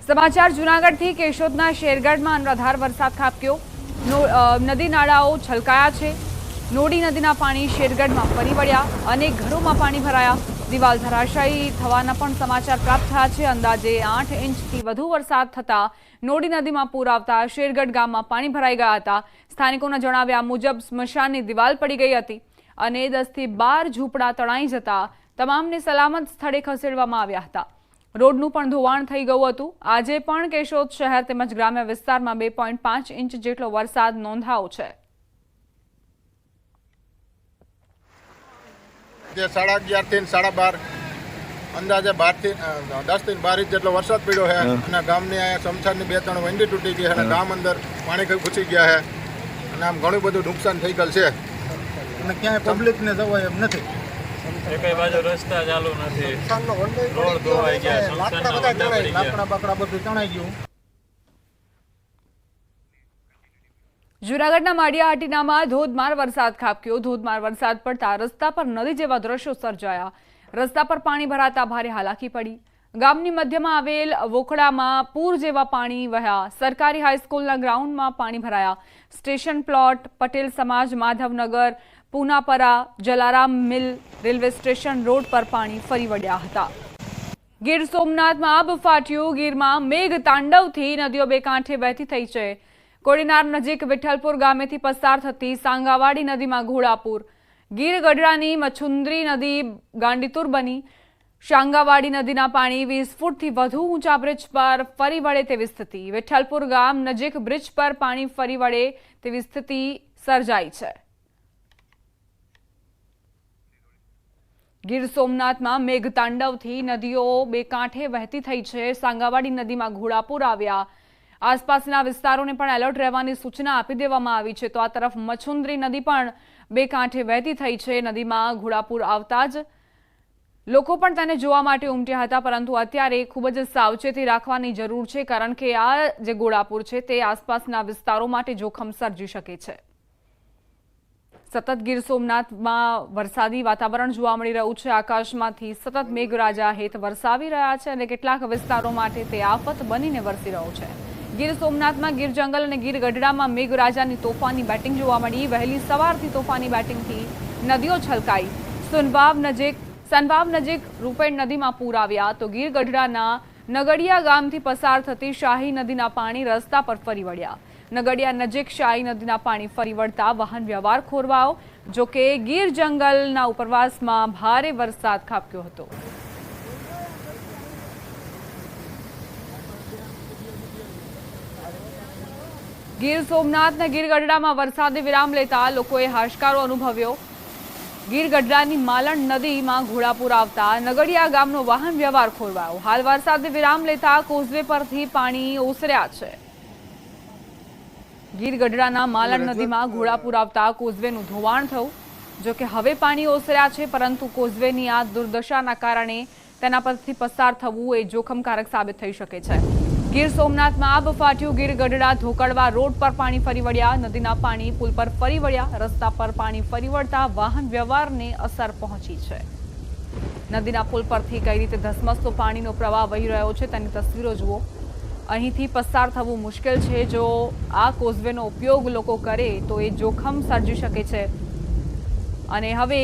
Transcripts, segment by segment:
સમાચાર જૂનાગઢથી કેશોદના શેરગઢમાં અનરાધાર વરસાદ ખાબક્યો। નદી નાળાઓ છલકાયા છે। નોડી નદીના પાણી શેરગઢમાં ફરી વળ્યા। અનેક ઘરોમાં પાણી ભરાયા। દિવાલ ધરાશાયી થવાના પણ સમાચાર પ્રાપ્ત થયા છે। અંદાજે 8 ઇંચથી વધુ વરસાદ થતા નોડી નદીમાં પૂર આવતા શેરગઢ ગામમાં પાણી ભરાઈ ગયા હતા। સ્થાનિકોના જણાવ્યા મુજબ સ્મશાનની દિવાલ પડી ગઈ હતી અને 10 થી 12 ઝૂંપડા તણાઈ જતા તમામને સલામત સ્થળે ખસેડવામાં આવ્યા હતા। રોડનું પણ ધોવાણ થઈ ગયું હતું। આજે પણ કેશોદ શહેર તેમજ ગ્રામ્ય વિસ્તારમાં 2.5 ઇંચ જેટલો વરસાદ નોંધાયો છે। 11:30 થી 12:30 અંદાજે 10 થી 12 ઇંચ જેટલો વરસાદ પડ્યો છે અને ગામની આ સમસારની 2-3 વંડી તૂટી ગઈ અને ગામ અંદર પાણી ઘૂસી ગયા છે અને આમ ઘણું બધું નુકસાન થઈ ગયેલ છે અને ક્યાંય પબ્લિકને જવાય એમ નથી। એકેય બાજુ રસ્તા ચાલુ નથી, રોડ ધોવાઈ ગયા, લાકડા બાકડા બધું તણાઈ ગયું। જૂનાગઢના માળિયાહાટીનામાં ધોધમાર વરસાદ ખાબક્યો। ધોધમાર વરસાદ પડતા રસ્તા પર નદી જેવા દ્રશ્યો સર્જાયા। રસ્તા પર પાણી ભરાતા ભારે હાલાકી પડી। ગામની મધ્યમાં આવેલ વોખડામાં પૂર જેવા પાણી વહ્યા। સરકારી હાઈસ્કૂલના ગ્રાઉન્ડમાં પાણી ભરાયા। સ્ટેશન પ્લોટ, પટેલ સમાજ, માધવનગર, પૂનાપરા, જલારામ મિલ, રેલવે સ્ટેશન રોડ પર પાણી ફરી વળ્યા હતા। ગીર સોમનાથમાં આબ ફાટ્યું। ગીરમાં મેઘ તાંડવથી નદીઓ બે કાંઠે વહેતી થઈ છે। કોડીનાર નજીક વિઠ્ઠલપુર ગામેથી પસાર થતી સાંગાવાડી નદીમાં ઘોડાપુર। ગીર ગઢડાની મછુંદરી નદી ગાંડીતુર બની। સાંગાવાડી નદીના પાણી 20 ફૂટથી વધુ ઊંચા બ્રિજ પર ફરી વળે તેવી સ્થિતિ। વિઠ્ઠલપુર ગામ નજીક બ્રિજ પર પાણી ફરી વળે તેવી સ્થિતિ સર્જાઈ છે। ગીર સોમનાથમાં મેઘતાંડવથી નદીઓ બે કાંઠે વહેતી થઈ છે। સાંગાવાડી નદીમાં ઘોડાપુર આવ્યા। આસપાસના વિસ્તારોને પણ એલર્ટ રહેવાની સૂચના આપી દેવામાં આવી છે। તો આ તરફ મછુંદરી નદી પણ બે કાંઠે વહેતી થઈ છે। નદીમાં ઘોડાપુર આવતા જ લોકો પણ તેને જોવા માટે ઉમટ્યા હતા, પરંતુ અત્યારે ખૂબ જ સાવચેતી રાખવાની જરૂર છે, કારણ કે આ જે ઘોડાપુર છે તે આસપાસના વિસ્તારો માટે જોખમ સર્જી શકે છે। સતત ગીર સોમનાથમાં વરસાદી વાતાવરણ જોવા મળી રહ્યું છે। આકાશમાંથી સતત મેઘરાજા હેત વરસાવી રહ્યા છે અને કેટલાક વિસ્તારો માટે તે આફત બનીને વરસી રહ્યો છે। ગીર સોમનાથમાં ગીર જંગલ અને ગીર ગઢડામાં મેઘરાજાની તોફાની બેટિંગ જોવા મળી। વહેલી સવારથી તોફાની બેટિંગથી નદીઓ છલકાઈ। સનવાવ નજીક રૂપેણ નદીમાં પૂર આવ્યા તો ગીર ગઢડાના નગડિયા ગામથી પસાર થતી શાહી નદીના પાણી રસ્તા પર ફરી વળ્યા। નગડિયા નજીક શાહી નદીના પાણી ફરી વળતા વાહન વ્યવહાર ખોરવાયો। જોકે ગીર જંગલના ઉપરવાસમાં ભારે વરસાદ ખાબક્યો હતો। ગીર સોમનાથ અને ગીર ગઢડામાં વરસાદે વિરામ લેતા લોકોએ હાશકારો અનુભવ્યો। ગીર ગઢડાની માલણ નદીમાં ઘોડાપુર આવતા નગડિયા ગામનો વાહન વ્યવહાર ખોરવાયો। હાલ વરસાદે વિરામ લેતા કોઝવે પરથી પાણી ઓસર્યા છે। ગીર ગઢડાના માલણ નદીમાં ઘોડાપુર આવતા કોઝવેનું ધોવાણ થયું। જોકે હવે પાણી ઓસર્યા છે, પરંતુ કોઝવેની આ દુર્દશાના કારણે તેના પરથી પસાર થવું એ જોખમકારક સાબિત થઈ શકે છે। ગીર સોમનાથમાં આબ ફાટ્યું। ગીર ગઢડા ધોકડવા રોડ પર પાણી ફરી વળ્યા। નદીના પાણી પુલ પર ફરી વળ્યા। રસ્તા પર પાણી ફરી વળતા વાહન વ્યવહારને અસર પહોંચી છે। નદીના પુલ પરથી કઈ રીતે ધસમસતો પાણીનો પ્રવાહ વહી રહ્યો છે તેની તસવીરો જુઓ। અહીંથી પસાર થવું મુશ્કેલ છે। જો આ કોઝવેનો ઉપયોગ લોકો કરે તો એ જોખમ સર્જી શકે છે અને હવે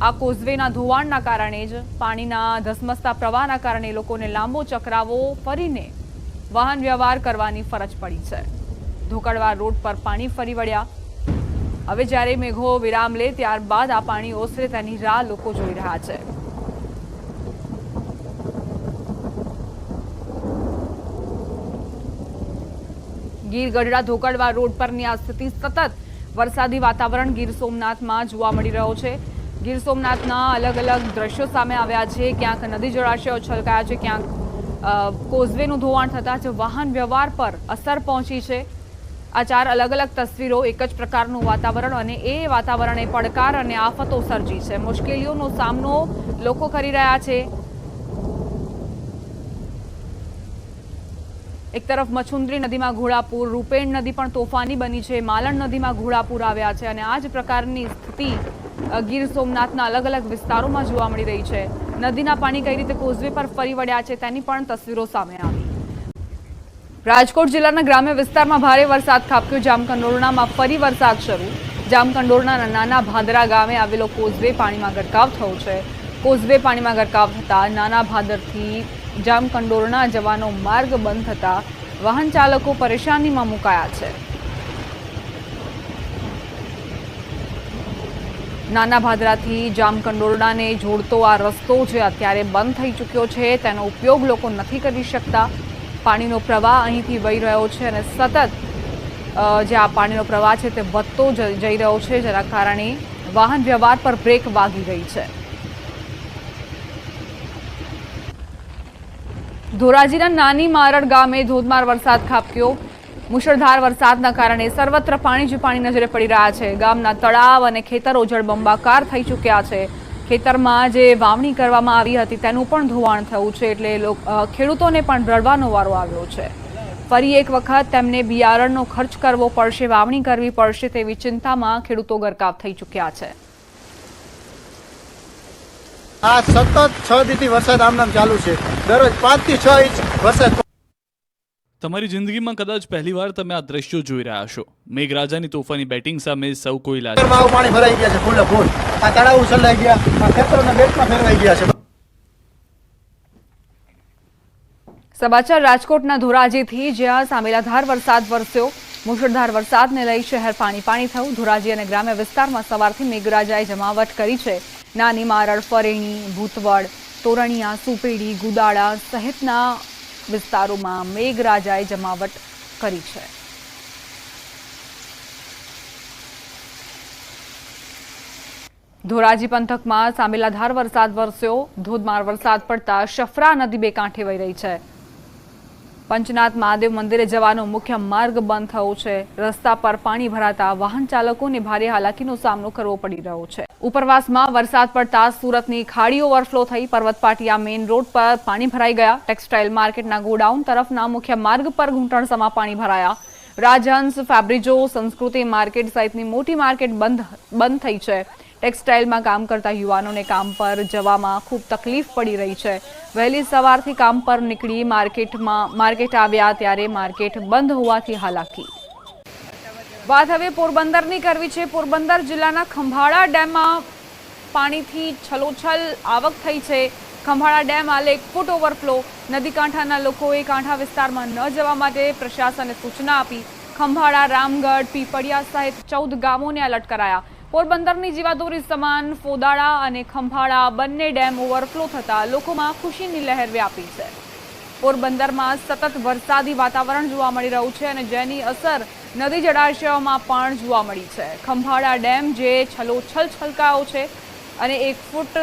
આ કોઝવેના ધોવાણના કારણે જ પાણીના ધસમસતા પ્રવાહના કારણે લોકોને લાંબો ચક્રાવો ફરીને વાહન વ્યવહાર કરવાની ફરજ પડી છે। ધોકડવા રોડ પર પાણી ફરી વળ્યા। હવે જ્યારે મેઘો વિરામ લે ત્યારબાદ આ પાણી ઓસરે તેની રાહ લોકો જોઈ રહ્યા છે। ગીર ગઢડા ધોકડવા રોડ પરની આ સ્થિતિ સતત વરસાદી વાતાવરણ ગીર સોમનાથમાં જોવા મળી રહ્યો છે। ગીર સોમનાથના અલગ અલગ દ્રશ્યો સામે આવ્યા છે। ક્યાંક નદી જળાશયો છલકાયા છે, ક્યાંક કોઝવેનું ધોવાણ થતાં જ વાહન વ્યવહાર પર અસર પહોંચી છે। આ 4 અલગ અલગ તસવીરો, એક જ પ્રકારનું વાતાવરણ અને એ વાતાવરણે પડકાર અને આફતો સર્જી છે। મુશ્કેલીઓનો સામનો લોકો કરી રહ્યા છે। એક તરફ મછુંદરી નદીમાં ઘોડાપુર, રૂપેણ નદી પણ તોફાની બની છે, માલણ નદીમાં ઘોડાપુર આવ્યા છે અને આ જ પ્રકારની સ્થિતિ ગીર સોમનાથના અલગ અલગ વિસ્તારોમાં જોવા મળી રહી છે। નદીના પાણી કઈ રીતે કોઝવે પર ફરી વળ્યા છે તેની પણ તસવીરો સામે આવી। રાજકોટ જિલ્લાના ગ્રામ્ય વિસ્તારમાં ભારે વરસાદ ખાબક્યો. જામકંડોરણામાં ફરી વરસાદ શરૂ. જામકંડોરણાના નાના ભાદરા ગામે આવેલો કોઝવે પાણીમાં ગરકાવ થયો છે. કોઝવે પાણીમાં ગરકાવ થતા નાના ભાદરથી જામકંડોરણા જવાનો માર્ગ બંધ થતા વાહન ચાલકો પરેશાનીમાં મુકાયા છે. નાના ભાદરાથી જામકંડોરણાને જોડતો આ રસ્તો જે અત્યારે બંધ થઈ ચૂક્યો છે તેનો ઉપયોગ લોકો નથી કરી શકતા. પાણીનો પ્રવાહ અહીંથી વહી રહ્યો છે અને સતત જે આ પાણીનો પ્રવાહ છે તે વધતો જઈ રહ્યો છે, જેના કારણે વાહન વ્યવહાર પર બ્રેક વાગી ગઈ છે. ધોરાજીના નાની મારડ ગામે ધોધમાર વરસાદ ખાબક્યો. મુશળધાર વરસાદના કારણે સર્વત્ર પાણી જ પાણી નજરે પડી રહ્યા છે. ગામના તળાવ અને ખેતરો જળબંબાકાર થઈ ચૂક્યા છે. ખેતરમાં જે વાવણી કરવામાં આવી હતી તેનું પણ ધોવાણ થયું છે, એટલે ખેડૂતોને પણ રડવાનો વારો આવ્યો છે. ફરી એક વખત તેમને બિયારણનો ખર્ચ કરવો પડશે, વાવણી કરવી પડશે તેવી ચિંતામાં ખેડૂતો ગરકાવ થઈ ચૂક્યા છે. આ સતત 6 દીથી વરસાદ આમનામ ચાલુ છે. દરરોજ 5 થી 6 ઇંચ વરસાદ. તમારી જિંદગીમાં કદાચ પહેલીવાર તમે આ દ્રશ્યો જોઈ રહ્યા છો. મેઘરાજાની તોફાની બેટિંગ સામે સૌ કોઈ લાચાર. પાણી ભરાઈ ગયા છે ફૂલે ફૂલ. આ તળાવ ઉછળાઈ ગયા, આ ખેતરોના બેટમાં ફેરવાઈ ગયા છે. સમાચાર રાજકોટના ધોરાજીથી, જ્યાં સામેલાધાર વરસાદ વરસ્યો. મુશળધાર વરસાદને લઈ શહેર પાણી થયું. ધોરાજી અને ગ્રામ્ય વિસ્તારમાં સવારથી મેઘરાજાએ જમાવટ કરી છે. નાની મારડ, ફરેણી, ભૂતવડ, તોરણિયા, સુપેડી, ગુદાળા સહિતના વિસ્તારોમાં મેઘરાજાએ જમાવટ કરી છે. ધોરાજી પંથકમાં સામેલાધાર વરસાદ વરસ્યો. ધોધમાર વરસાદ પડતા શફરા નદી બે કાંઠે વહી રહી છે. પંચનાથ મહાદેવ મંદિરે જવાનો મુખ્ય માર્ગ બંધ થયો છે. રસ્તા પર પાણી ભરાતા વાહન ચાલકોને ભારે હાલાકીનો સામનો કરવો પડી રહ્યો છે. ઉપરવાસમાં વરસાદ પડતા સુરતની ખાડી ઓવરફ્લો થઈ. પર્વત પાટિયા મેઇન રોડ પર પાણી ભરાઈ ગયા. ટેક્સટાઇલ માર્કેટના ગોડાઉન તરફના મુખ્ય માર્ગ પર ઘૂંટણસમાં પાણી ભરાયા. રાજહંસ, ફેબ્રિજો, સંસ્કૃતિ માર્કેટ સહિતની મોટી માર્કેટ બંધ થઈ છે. ટેક્સટાઇલમાં કામ કરતા યુવાનોને કામ પર જવામાં ખૂબ તકલીફ પડી રહી છે. વહેલી સવારથી કામ પર નીકળી માર્કેટ આવ્યા ત્યારે માર્કેટ બંધ હોવાથી હાલાકી. વાત હવે પોરબંદરની કરવી છે. પોરબંદર જિલ્લાના ખંભાળા ડેમમાં પાણીથી છલોછલ આવક થઈ છે. ખંભાળા ડેમ હાલ 1 ફૂટ ઓવરફ્લો. નદી કાંઠાના લોકોએ કાંઠા વિસ્તારમાં ન જવા માટે પ્રશાસને સૂચના આપી. ખંભાળા, રામગઢ, પીપળિયા સહિત 14 ગામોને એલર્ટ કરાયા. પોરબંદરની જીવાદોરી સમાન ફોદાળા અને ખંભાળા બંને ડેમ ઓવરફ્લો થતા લોકોમાં ખુશીની લહેર વ્યાપી છે. પોરબંદરમાં સતત વરસાદી વાતાવરણ જોવા મળી રહ્યું છે અને જેની અસર નદી જળાશયોમાં પણ જોવા મળી છે. ખંભાળા ડેમ જે છલોછલ છલકાયો છે અને 1 ફૂટ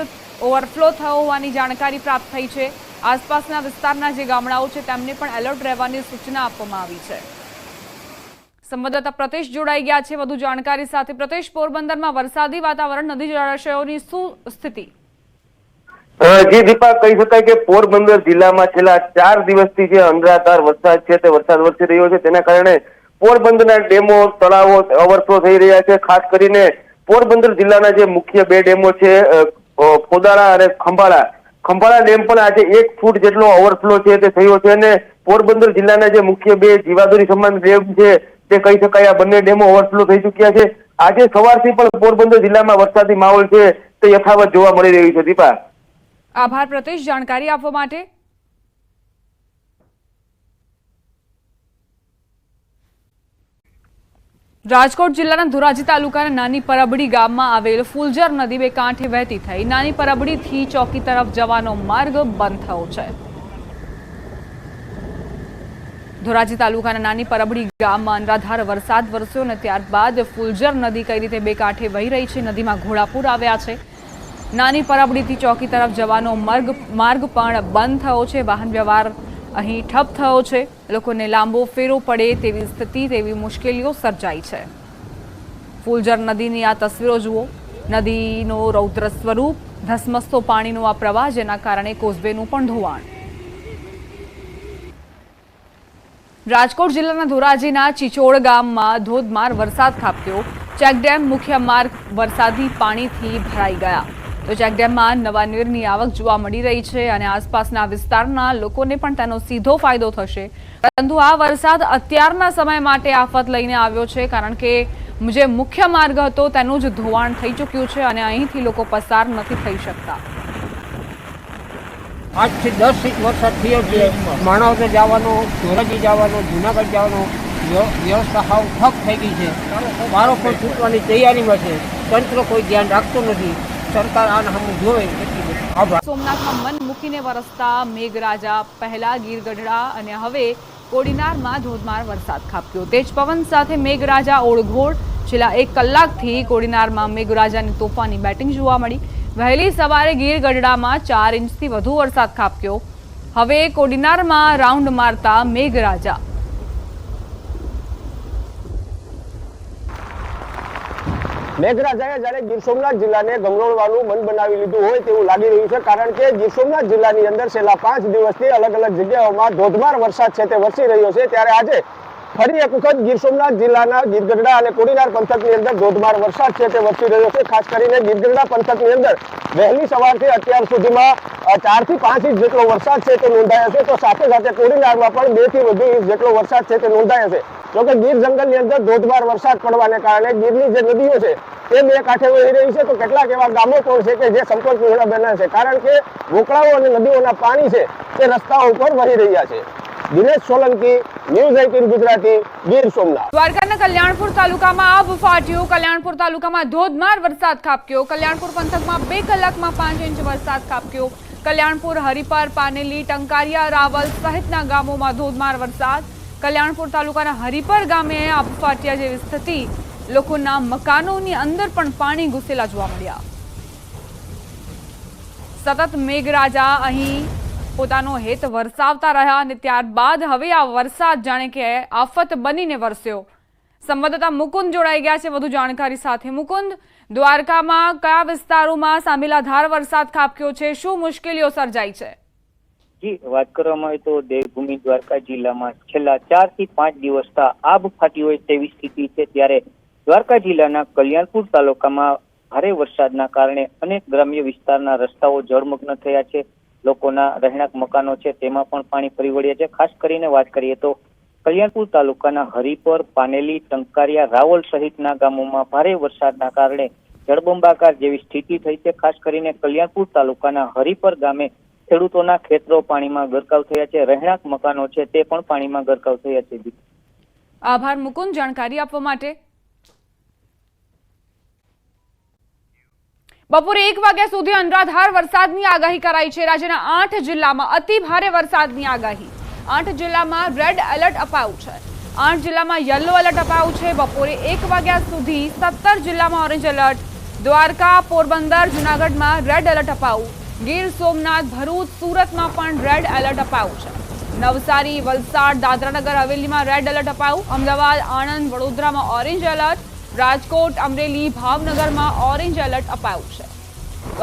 ઓવરફ્લો થયો હોવાની જાણકારી પ્રાપ્ત થઈ છે. આસપાસના વિસ્તારના જે ગામડાઓ છે તેમને પણ એલર્ટ રહેવાની સૂચના આપવામાં આવી છે. સંવાદદાતા પ્રદેશ જોડાઈ ગયા છે વધુ જાણકારી સાથે. પ્રદેશ, પોરબંદરમાં વરસાદી વાતાવરણ, નદી જળાશયોની શું સ્થિતિ? જી દીપા, કહી શકાય કે પોરબંદર જિલ્લામાં છેલ્લા 4 દિવસથી જે અનરાધાર વરસાદ છે તે વરસાદ વરસી રહ્યો છે. તેના કારણે પોરબંદરના ડેમો, તળાવો ઓવરફ્લો થઈ રહ્યા છે. ખાસ કરીને પોરબંદર જિલ્લાના જે મુખ્ય 2 ડેમો છે, ફોદાળા અને ખંભાળા ડેમ પણ આજે 1 ફૂટ જેટલો ઓવરફ્લો છે તે થયો છે અને પોરબંદર જિલ્લાના જે મુખ્ય 2 જીવાદોરી સમાન ડેમ છે તે કહી શકાય આ બંને ડેમો ઓવરફ્લો થઈ ચુક્યા છે. આજે સવારથી પણ પોરબંદર જિલ્લામાં વરસાદી માહોલ છે તે યથાવત જોવા મળી રહ્યું છે. દીપા, આભાર પ્રદેશ જાણકારી આપવા માટે. રાજકોટ જિલ્લાના ધોરાજી તાલુકાના નાની પરબડી ગામમાં આવેલ ફૂલઝર નદી બે કાંઠે વહેતી થઈ. નાની પરબડીથી ચોકી તરફ જવાનો માર્ગ બંધ થયો છે. ધોરાજી તાલુકાના નાની પરબડી ગામમાં અનરાધાર વરસાદ વરસ્યો અને ત્યારબાદ ફૂલઝર નદી કઈ રીતે બે કાંઠે વહી રહી છે. નદીમાં ઘોડાપૂર આવ્યા છે. નાની પરબડીથી ચોકી તરફ જવાનો માર્ગ પણ બંધ થયો છે. વાહન વ્યવહાર અહીં ઠપ થયો છે. લોકોને લાંબો ફેરો પડે તેવી સ્થિતિ, તેવી મુશ્કેલીઓ સર્જાઈ છે. ફૂલઝર નદીની આ તસવીરો જુઓ. નદીનો રૌદ્ર સ્વરૂપ, ધસમસતો પાણીનો આ પ્રવાહ, જેના કારણે કોઝવેનું પણ ધોવાણ. રાજકોટ જિલ્લાના ધોરાજીના ચિચોડ ગામમાં ધોધમાર વરસાદ ખાબક્યો. ચેકડેમ મુખ્ય માર્ગ વરસાદી પાણીથી ભરાઈ ગયા. તો ચેકડેમમાં નવા નીરની આવક જોવા મળી રહી છે અને આસપાસના વિસ્તારના લોકોને પણ તેનો સીધો ફાયદો થશે. પરંતુ આ વરસાદ અત્યારના સમય માટે આફત લઈને આવ્યો છે, કારણ કે જે મુખ્ય માર્ગ હતો તેનું જ ધોવાણ થઈ ચૂક્યું છે અને અહીંથી લોકો પસાર નથી થઈ શકતા. 8 થી 10 ઇંચ વરસાદ થયો છે. માણસો જવાનો, ધોરાજી જવાનો, જુનાગઢ જવાનો વ્યવસ્થા હાવ ઠપ થઈ ગઈ છે. વારો પણ છૂટવાની તૈયારીમાં છે. તંત્ર કોઈ ધ્યાન રાખતું નથી. સરકાર આને સામે જોવે એટલી બધી. આભાર. સોમનાથમાં મન મૂકીને વરસતા મેઘરાજા પહેલા ગીર ગઢડા અને હવે કોડીનારમાં ધોધમાર વરસાદ ખાબક્યો. તેજ પવન સાથે મેઘરાજા ઓળઘોળ. છેલ્લા 1 કલાકથી કોડીનારમાં મેઘરાજાની તોફાની બેટિંગ જોવા મળી. વહેલી સવારે ગીર ગઢડામાં 4 ઇંચથી વધુ વરસાદ ખાબક્યો. હવે કોડીનારમાં રાઉન્ડ મારતા મેઘરાજા. મેઘરાજાએ જ્યારે ગીર સોમનાથ જિલ્લાને ગમરોળવાનું મન બનાવી લીધું હોય તેવું લાગી રહ્યું છે, કારણ કે ગીર સોમનાથ જિલ્લાની અંદર છેલ્લા 5 દિવસથી અલગ અલગ જગ્યાઓમાં ધોધમાર વરસાદ છે તે વરસી રહ્યો છે. ત્યારે આજે ફરી એક વખત ગીર સોમનાથ જિલ્લાના ગીર ગઢડા અને કોડીનાર પંથકની અંદર ધોધમાર વરસાદ છે તે વરસી રહ્યો છે. ખાસ કરીને ગીર ગઢડા પંથકની અંદર વહેલી સવારથી અત્યાર સુધીમાં 4 થી 5 ઇંચ જેટલો વરસાદ છે તે નોંધાયો છે. તો સાથે સાથે કોડીનારમાં પણ 2 થી વધુ ઇંચ જેટલો વરસાદ છે તે નોંધાયો છે. જોકે ગીર જંગલની અંદર ધોધમાર વરસાદ પડવાને કારણે ગીરની જે નદીઓ છે તે બે કાંઠે વહી રહી છે. તો કેટલાક એવા ગામો પણ છે કે જે સંપર્ક વિહોણા બન્યા છે, કારણ કે વોકળાઓ અને નદીઓના પાણી છે તે રસ્તાઓ ઉપર વહી રહ્યા છે. દિનેશ સોલંકી, ન્યૂઝ 18 ગુજરાતી, ગીર સોમનાથ. દ્વારકાના કલ્યાણપુર તાલુકામાં આબ ફાટ્યું. કલ્યાણપુર તાલુકામાં ધોધમાર વરસાદ ખાબક્યો. કલ્યાણપુર પંથકમાં 2 કલાકમાં 5 ઇંચ વરસાદ ખાબક્યો. કલ્યાણપુર, હરિપર, પાનેલી, ટંકારિયા, રાવલ સહિતના ગામોમાં ધોધમાર વરસાદ. કલ્યાણપુર તાલુકાના હરિપર ગામે આબ ફાટ્યા જેવી સ્થિતિ. લોકોના મકાનોની અંદર પણ પાણી ઘૂસેલા જોવા મળ્યા. સતત મેઘરાજા અહીં પોતાનો હેત વરસાવતા રહ્યા અને ત્યારબાદ હવે આ વરસાદ જાણે કે આફત બનીને વરસ્યો. સંવાદદાતા મુકુંદ જોડાઈ ગયા છે વધુ જાણકારી સાથે. મુકુંદ, દ્વારકામાં કયા વિસ્તારોમાં સાંભેલાધાર વરસાદ ખાબક્યો છે? શું મુશ્કેલીઓ સર્જાઈ છે? જી, વાત કરવામાં આવે તો દેવભૂમિ દ્વારકા જિલ્લામાં છેલ્લા 4 થી 5 દિવસથી આબ ફાટી હોય તેવી સ્થિતિ છે. ત્યારે દ્વારકા જિલ્લાના કલ્યાણપુર તાલુકામાં ભારે વરસાદના કારણે અનેક ગ્રામ્ય વિસ્તારના રસ્તાઓ જળમગ્ન થયા છે. લોકોના રહેણાંક મકાનો છે તેમાં પણ પાણી ફરી વળ્યા છે. ખાસ કરીને વાત કરીએ તો કલ્યાણપુર તાલુકાના હરિપર, પાનેલી, ટંકારિયા, રાવલ સહિતના ગામોમાં ભારે વરસાદના કારણે જળબંબાકાર જેવી સ્થિતિ થઈ છે. ખાસ કરીને કલ્યાણપુર તાલુકાના હરિપર ગામે ખેડૂતોના ખેતરો પાણીમાં ગરકાવ થયા છે. રહેણાંક મકાનો છે તે પણ પાણીમાં ગરકાવ થયા છે. આભાર મુકુંદ જાણકારી આપવા માટે. બપોરે 1 વાગ્યા સુધી અનરાધાર વરસાદની આગાહી કરાઈ છે. રાજ્યના 8 જિલ્લામાં અતિ ભારે વરસાદની આગાહી. 8 જિલ્લામાં રેડ એલર્ટ અપાયું છે. 8 જિલ્લામાં યલો એલર્ટ અપાયું છે. બપોરે 1 વાગ્યા સુધી 17 જિલ્લામાં ઓરેન્જ એલર્ટ. દ્વારકા, પોરબંદર, જુનાગઢમાં રેડ એલર્ટ અપાયું. ગીર સોમનાથ, ભરૂચ, સુરતમાં પણ રેડ એલર્ટ અપાયું છે. નવસારી, વલસાડ, દાદરાનગર હવેલીમાં રેડ એલર્ટ અપાયું. અમદાવાદ, આણંદ, વડોદરામાં ઓરેન્જ એલર્ટ. રાજકોટ, અમરેલી, ભાવનગરમાં ઓરેન્જ એલર્ટ અપાયું છે.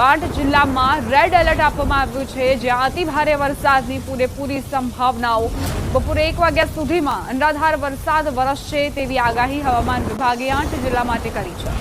8 જિલ્લામાં રેડ એલર્ટ આપવામાં આવ્યું છે, જ્યાં અતિ ભારે વરસાદની પૂરેપૂરી સંભાવનાઓ. બપોરે 1 વાગ્યા સુધીમાં અનરાધાર વરસાદ વરસશે તેવી આગાહી હવામાન વિભાગે 8 જિલ્લા માટે કરી છે.